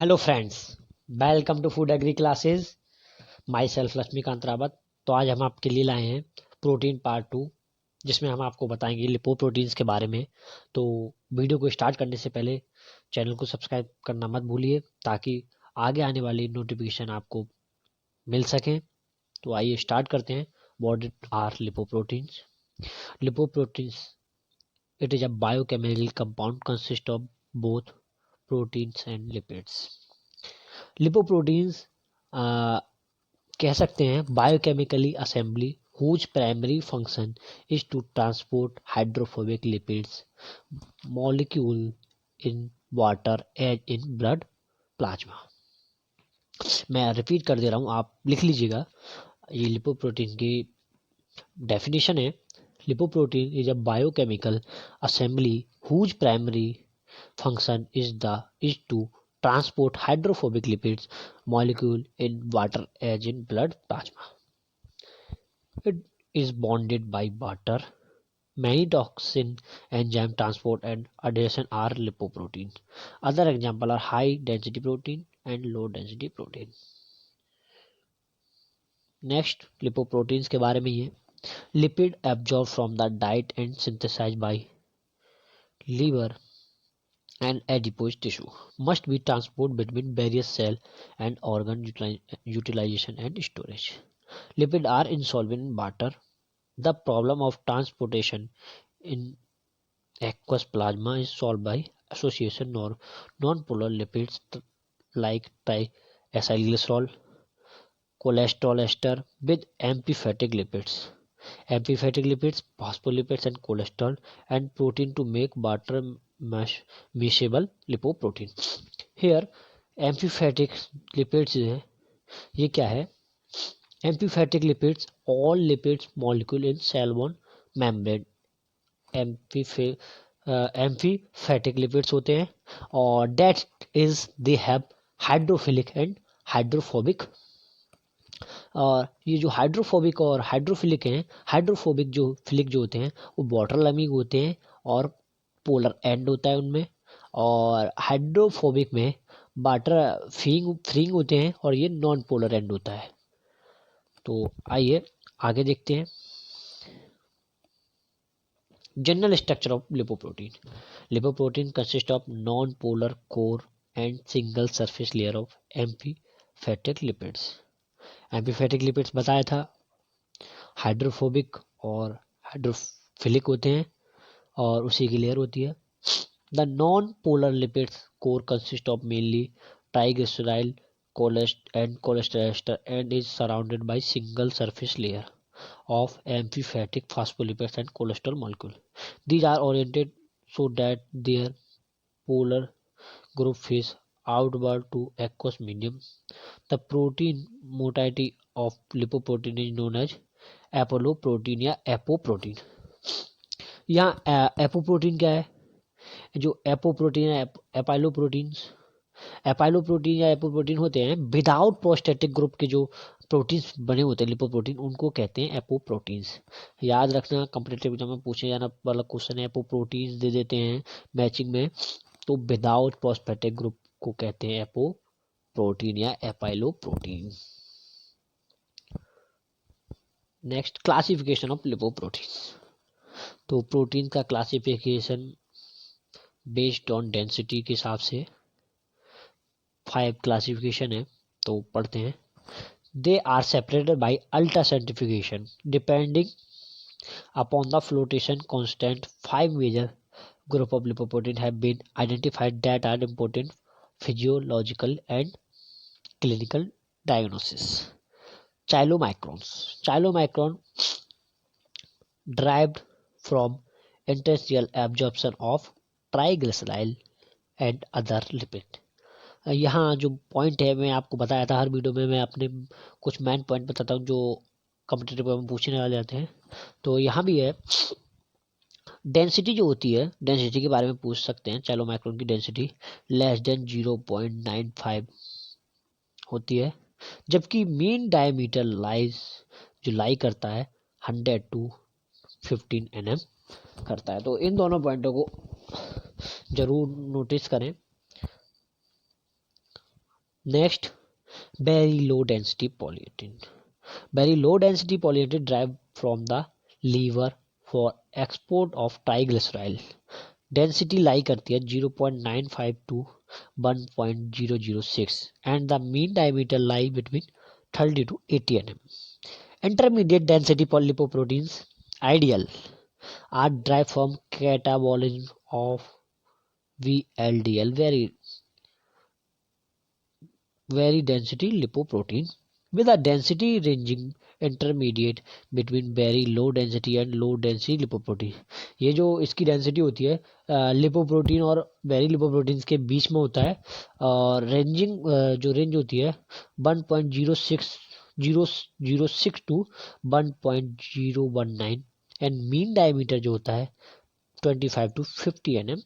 Hello friends, welcome to food agri classes. Myself Laxmikant Rawat. तो आज हम आपके लिए लाए हैं प्रोटीन पार्ट 2, जिसमें हम आपको बताएंगे लिपोप्रोटीन्स के बारे में। तो वीडियो को स्टार्ट करने से पहले चैनल को सब्सक्राइब करना मत भूलिए, ताकि आगे आने वाली नोटिफिकेशन आपको मिल सकें। तो आइए स्टार्ट करते हैं। What are lipoproteins? Lipoproteins, it is a biochemical compound consist of both proteins and lipids. Lipoproteins कह सकते हैं biochemically assembly whose primary function is to transport hydrophobic lipids molecule in water as in blood plasma। मैं repeat कर दे रहा हूँ, आप लिख लीजिएगा। ये लिपोप्रोटीन की डेफिनेशन है। Lipoprotein is a biochemical assembly whose primary function is to transport hydrophobic lipids molecule in water as in blood plasma. It is bonded by water. Many toxin enzyme transport and adhesion are lipoprotein. Other example are high density protein and low density protein. Next, lipoproteins के बारे में ये lipid absorbed from the diet and synthesized by liver and adipose tissue must be transported between various cell and organ utilization and storage. Lipids are insoluble in water. The problem of transportation in aqueous plasma is solved by association or non-polar lipids like triacylglycerol, cholesterol ester with amphipathic lipids. Amphipathic lipids, phospholipids and cholesterol and protein to make water miscible lipoprotein. Here amphipathic lipids है, ये क्या है? Amphipathic lipids, all lipids molecule in cell wall membrane amphipathic lipids होते हैं, और that is they have hydrophilic and hydrophobic. और ये जो हाइड्रोफोबिक और हाइड्रोफिलिक हैं, हाइड्रोफोबिक जो फिलिक जो होते हैं वो वाटर लमिंग होते हैं और पोलर एंड होता है उनमें, और हाइड्रोफोबिक में वाटर फ्रीइंग होते हैं और ये नॉन पोलर एंड होता है। तो आइए आगे देखते हैं। General structure of lipoprotein. Lipoprotein consists of non-polar core and single surface layer of amphipathic lipids. Amphipathic lipids बताया था, हाइड्रोफोबिक और हाइड्रोफिलिक होते हैं और उसी की लेयर होती है। The non-polar lipids core consists of mainly triglyceride and cholesterol ester and is surrounded by single surface layer of amphipathic phospholipids and cholesterol molecule. These are oriented so that their polar group face outward to aqueous medium. The protein moiety of lipoprotein is known as apolipoprotein या apoprotein. यहाँ apoprotein क्या है? जो apoprotein है, एपाइलोप्रोटीन या apoprotein होते हैं without prostatic group के जो प्रोटीन्स बने होते हैं लिपोप्रोटीन, उनको कहते हैं एपोप्रोटीन्स। याद रखना, कॉम्पिटिटिव एग्जाम में पूछे जाना वाला क्वेश्चन है, एपोप्रोटीन्स दे देते हैं मैचिंग में, तो विदाउट प्रोस्टेटिक ग्रुप को कहते हैं एपोप्रोटीन या apolipoprotein. Next, classification of lipoproteins. तो प्रोटीन का क्लासिफिकेशन बेस्ड ऑन डेंसिटी के हिसाब से 5 क्लासिफिकेशन है, तो पढ़ते हैं। They are separated by ultracentrifugation depending upon the flotation constant. 5 major group of lipoprotein have been identified that are important physiological and clinical diagnosis. Chylomicron derived from interstitial absorption of triglyceride and other lipid। यहाँ जो point है मैं आपको बताया था, हर video में मैं अपने कुछ मेन पॉइंट बताता हूँ जो कॉम्पिटिटिव में पूछने वाले आते हैं। तो यहाँ भी है, डेंसिटी जो होती है, डेंसिटी के बारे में पूछ सकते हैं। चैलोमाइक्रोन की डेंसिटी लेस देन 0.95 होती है, जबकि मीन डायमीटर जो लाई करता है 100 to 15 nm करता है। तो इन दोनों पॉइंटों को जरूर नोटिस करें। Next, very low density polyethylene. Very low density polyethylene derived from the liver for export of triglyceride. Density lie करती है 0.95 to 1.006 and the mean diameter lie between 30 to 80 nm. Intermediate density lipoproteins ideal are derived from catabolism of VLDL, very density lipoprotein with a density ranging intermediate between very low density and low density lipoprotein. ये जो इसकी density होती है lipoprotein और very lipoproteins के बीच में होता है और रेंजिंग जो रेंज होती है 1.06 टू 1.019 एंड मीन डायमीटर जो होता है 25 to 50 nm.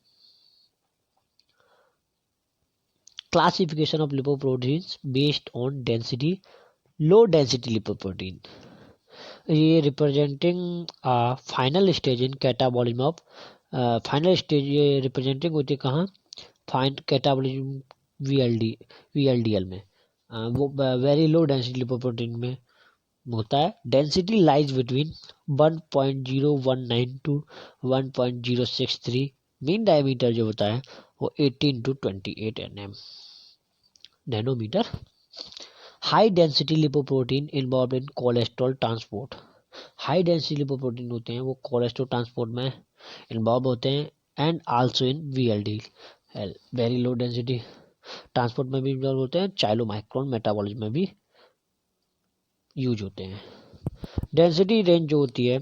Classification of lipoproteins based on density. Low density lipoprotein, ये representing final stage in catabolism of final stage, ये रिप्रेजेंटिंग होती है कहाँ, फाइन कैटाबॉलिज्म वीएलडीएल में, वो वेरी लो डेंसिटी लिपोप्रोटीन में होता है. Density lies between 1.019 to 1.063. Mean diameter जो होता है वो 18 to 28 nanometer. High density lipoprotein involve in cholesterol transport. High density lipoprotein होते हैं वो कोलेस्ट्रॉल ट्रांसपोर्ट में इन्वॉल्व होते हैं and also in VLDL, very low density transport में भी इन्वॉल्व होते हैं. चाइलोमाइक्रोन मेटाबॉलिज्म में भी यूज होते हैं. डेंसिटी रेंज जो होती है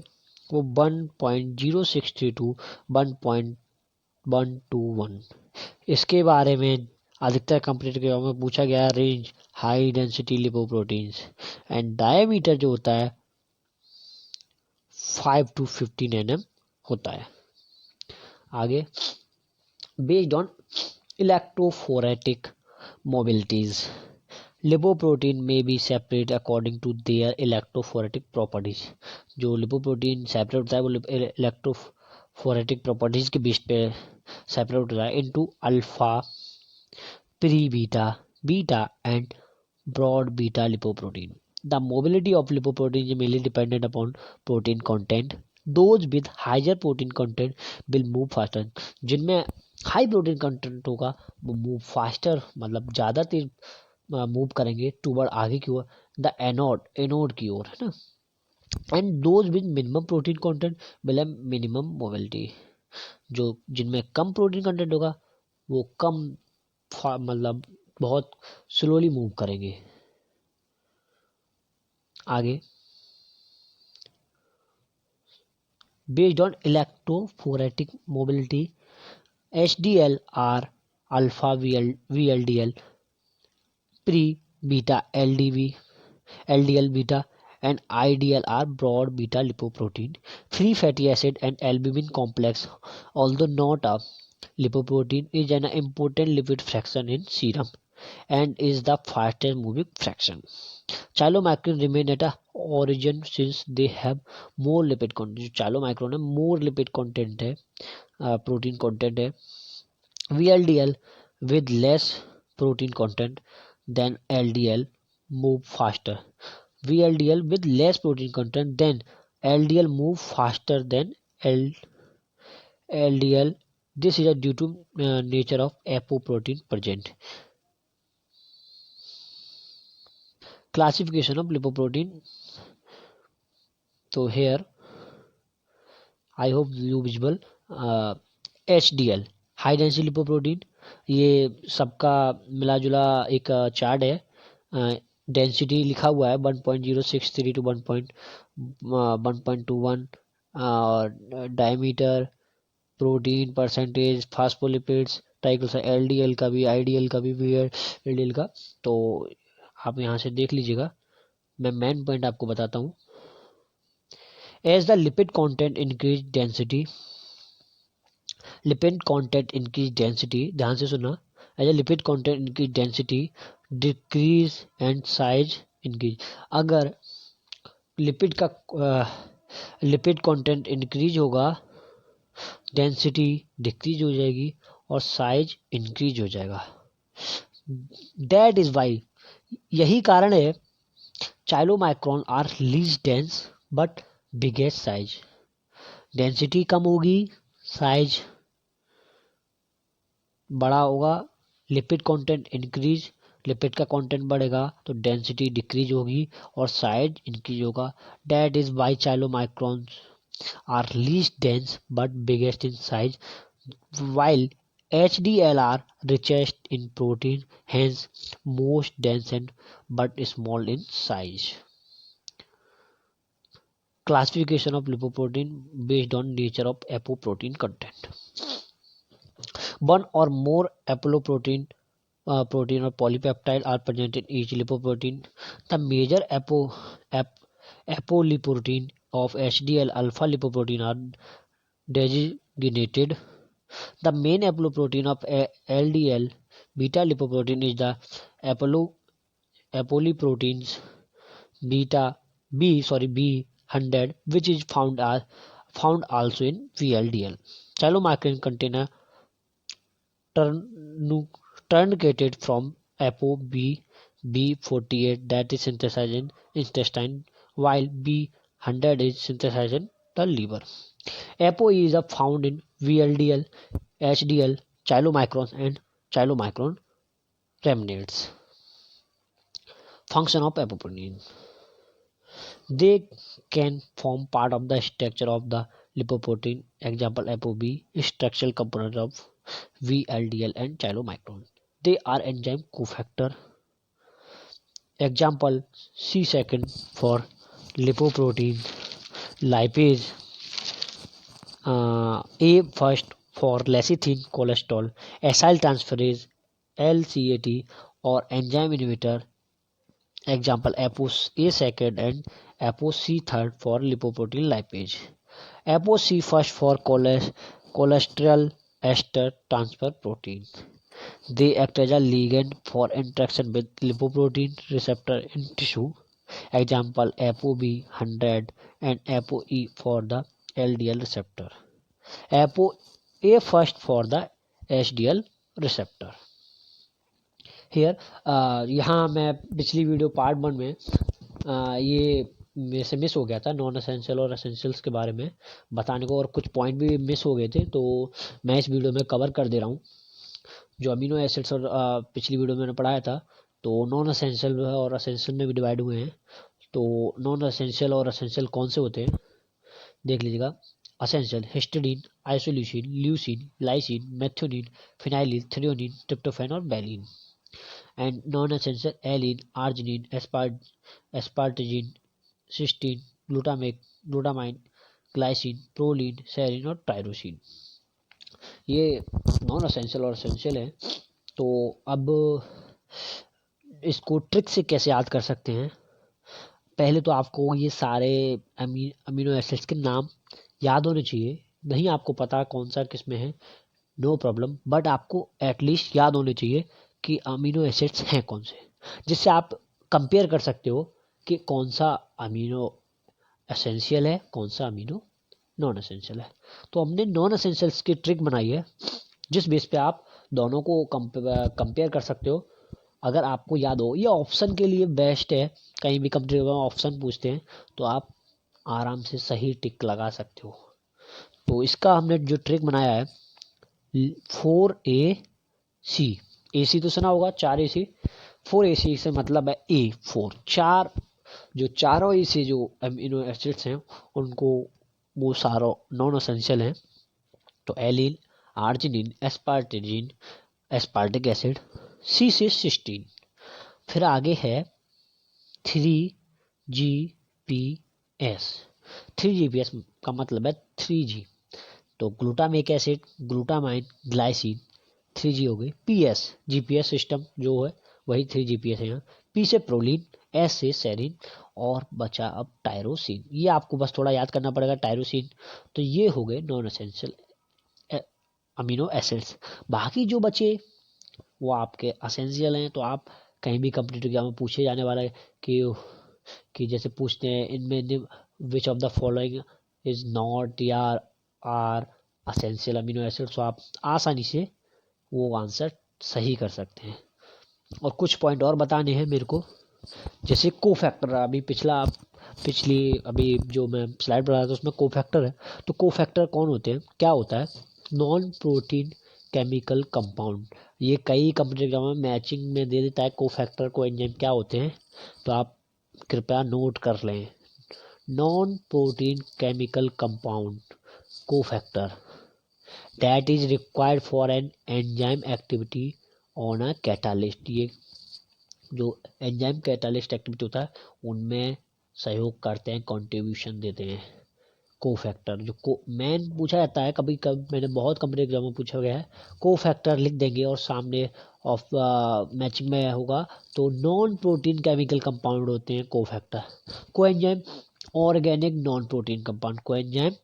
वो 1.063 टू 1.121. इसके बारे में अधिकतर कंपनी के में पूछा गया range high density lipoproteins and diameter जो होता है 5 to 15 nm होता है. आगे, based on electrophoretic mobilities, lipoprotein may be separate according to their electrophoretic properties. जो लिपोप्रोटीन सेपरेट होता है वो इलेक्ट्रोफोरेटिक प्रॉपर्टीज के बेस पे सेपरेट होता है into alpha, pre beta, beta and broad beta lipoprotein. The mobility of lipoprotein is mainly dependent upon protein content. Those with higher protein content will move faster. जिनमें high protein content होगा वो move faster, मतलब ज़्यादा तेज move करेंगे toward आगे की ओर, the anode की ओर, है ना. And those with minimum protein content will have minimum mobility. जो जिनमें कम प्रोटीन कंटेंट होगा वो कम मतलब बहुत स्लोली मूव करेंगे. आगे, based on electrophoretic mobility, HDL are alpha VLDL, pre beta LDL beta and IDL are broad beta lipoprotein, free fatty acid and albumin complex. Although not a lipoprotein, is an important lipid fraction in serum and is the fastest moving fraction. Chylomicron remain at a origin since they have more lipid content. Chylomicron है more lipid content है, protein content है. VLDL with less protein content than LDL move faster. VLDL with less protein content than LDL move faster than LDL. This is due to nature of apoprotein present. Classification of lipoprotein. So here I hope you visible. HDL high density lipoprotein, ये सबका मिला जुला एक chart है. Density लिखा हुआ है 1.063 to 1.121 और diameter, protein percentage, phospholipids, triglyceride, LDL का भी, आईडीएल का भी, वीएलडीएल का. तो आप यहाँ से देख लीजिएगा. मैं मेन पॉइंट आपको बताता हूँ. As the lipid content increase density, lipid content increase density, ध्यान से सुनना, as a lipid content increase density decrease and size increase. अगर लिपिड कंटेंट इंक्रीज होगा, डेंसिटी डिक्रीज हो जाएगी और साइज इंक्रीज हो जाएगा. दैट इज वाई, यही कारण है chylomicron are least dense but biggest size. Density कम होगी, साइज बड़ा होगा, लिपिड कंटेंट इंक्रीज, लिपिड का कंटेंट बढ़ेगा तो डेंसिटी डिक्रीज होगी और साइज इंक्रीज होगा। That is why chylomicrons are least dense but biggest in size while HDL are richest in protein, hence most dense and but small in size. Classification of lipoprotein based on nature of apoprotein content. One or more protein or polypeptide are present in each lipoprotein. The major apolipoprotein of HDL alpha lipoprotein are designated. The main apolipoprotein of LDL beta lipoprotein is the apolipoproteins beta B100, which is found also in VLDL. Chylomicron contain a truncated from ApoB48 that is synthesized in intestine, while B100 is synthesized in the liver. ApoE is found in VLDL, HDL, chylomicrons and chylomicron remnants. Function of apoprotein. They can form part of the structure of the lipoprotein. Example ApoB is structural component of VLDL and chylomicron. They are enzyme cofactor. Example C-second for lipoprotein, lipase, A first for lecithin cholesterol, acyl transferase, LCAT or enzyme inhibitor. Example ApoC second and ApoC third for lipoprotein lipase. ApoC first for cholesterol ester transfer protein. They act as a ligand for interaction with lipoprotein receptor in tissue. Example ApoB100 and ApoE for the LDL receptor. ApoA first for the HDL receptor. Here यहाँ मैं पिछली video part 1 में ये मेरे से miss हो गया था नॉन एसेंशियल और एसेंशियल्स के बारे में बताने को, और कुछ पॉइंट भी मिस हो गए थे, तो मैं इस वीडियो में कवर कर दे रहा हूँ। जो अमीनो एसिड्स और पिछली वीडियो में मैंने पढ़ाया था, तो नॉन एसेंशियल और एसेंशियल में भी डिवाइड हुए हैं। तो नॉन एसेंशियल और एसेंशियल कौन से होते हैं देख लीजिएगा। Essential histidine, isoleucine, leucine, lysine, methionine, फिनाइलिन, threonine, tryptophan और valine. And non-essential aline, arginine, aspartagine, cysteine, glutamine, glycine, proline, serine और टायरोसिन। ये नॉन एसेंशियल और एसेंशियल है। तो अब इसको ट्रिक से कैसे याद कर सकते हैं। पहले तो आपको ये सारे अमीनो एसिड्स के नाम याद होने चाहिए। नहीं आपको पता कौन सा किस में है, नो प्रॉब्लम, बट आपको एटलीस्ट याद होने चाहिए कि अमीनो एसिड्स हैं कौन से, जिससे आप कंपेयर कर सकते हो कि कौन सा अमीनो एसेंशियल है, कौन सा अमीनो नॉन एसेंशियल है। तो हमने नॉन एसेंशियल्स की ट्रिक बनाई है, जिस बेस पे आप दोनों को कंपेयर कर सकते हो। अगर आपको याद हो, ये ऑप्शन के लिए बेस्ट है। कहीं भी कंपनी में ऑप्शन पूछते हैं तो आप आराम से सही टिक लगा सकते हो। तो इसका हमने जो ट्रिक बनाया है 4AC, AC तो सुना होगा, 4AC, 4AC से मतलब है A4, चार, जो चारों AC जो अमीनो एसिड्स हैं उनको वो सारों नॉन एसेंशियल हैं। तो alanine, arginine, asparagine, aspartic acid, C से सिस्टीन। फिर आगे है 3GPS। 3GPS का मतलब है 3G। तो glutamic acid, glutamine, glycine, 3G हो गई। PS GPS सिस्टम जो है वही 3GPS है यहाँ। P से प्रोलीन, S से सेरिन और बचा अब टायरोसिन। ये आपको बस थोड़ा याद करना पड़ेगा टायरोसिन। तो ये हो गए नॉन एसेंशियल अमीनो एसिड्स। बाकी जो बचे वो आपके एसेंशियल हैं। तो आप कहीं भी कॉम्पिटिटिव एग्जाम में पूछे जाने वाला है कि जैसे पूछते हैं इनमें which of the following is not या आर एसेंशियल अमीनो एसिड, तो आप आसानी से वो आंसर सही कर सकते हैं। और कुछ पॉइंट और बताने हैं मेरे को, जैसे कोफैक्टर। अभी जो मैं स्लाइड बना था उसमें कोफैक्टर है। तो कोफैक्टर कौन होते हैं, क्या होता है? Non protein chemical compound. ये कई कंपनी एग्जाम में मैचिंग में दे देता है कोफैक्टर को एंजाइम क्या होते हैं, तो आप कृपया नोट कर लें। Non protein chemical compound cofactor that is required for an enzyme activity on a catalyst. ये जो एंजाइम कैटालिस्ट एक्टिविटी होता है उनमें सहयोग करते हैं, कंट्रीब्यूशन देते हैं कोफैक्टर। जो को मेन पूछा जाता है, कभी कभी मैंने बहुत कंपनी एग्जाम में पूछा गया है, कोफैक्टर लिख देंगे और सामने ऑफ मैचिंग में होगा तो नॉन प्रोटीन केमिकल कंपाउंड होते हैं cofactor. Coenzyme organic non protein compound, coenzyme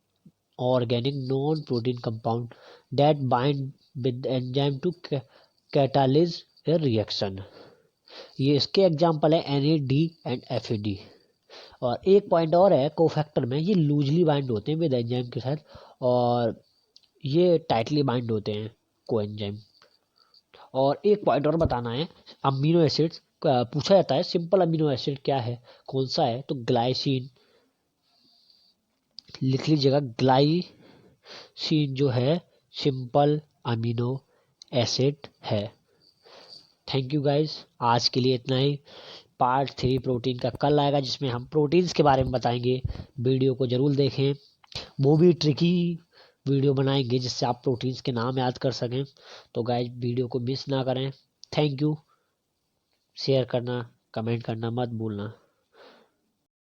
organic non protein compound that bind with enzyme to catalyse a reaction. ये इसके एग्जाम्पल है NAD एंड FAD। और एक पॉइंट और है कोफैक्टर में, ये लूजली बाइंड होते हैं विद एंजाइम के साथ और ये टाइटली बाइंड होते हैं कोएंजाइम। और एक पॉइंट और बताना है, अमीनो एसिड्स पूछा जाता है, सिंपल अमीनो एसिड क्या है, कौन सा है, तो ग्लाइसिन लिख लीजिएगा। ग्लाइसिन जो है सिंपल अमीनो एसिड है। थैंक यू गाइस, आज के लिए इतना ही। पार्ट 3 प्रोटीन का कल आएगा जिसमें हम प्रोटीन्स के बारे में बताएंगे। वीडियो को जरूर देखें, वो भी ट्रिकी वीडियो बनाएंगे जिससे आप प्रोटीन्स के नाम याद कर सकें। तो गाइस वीडियो को मिस ना करें। Thank you. शेयर करना, कमेंट करना मत भूलना।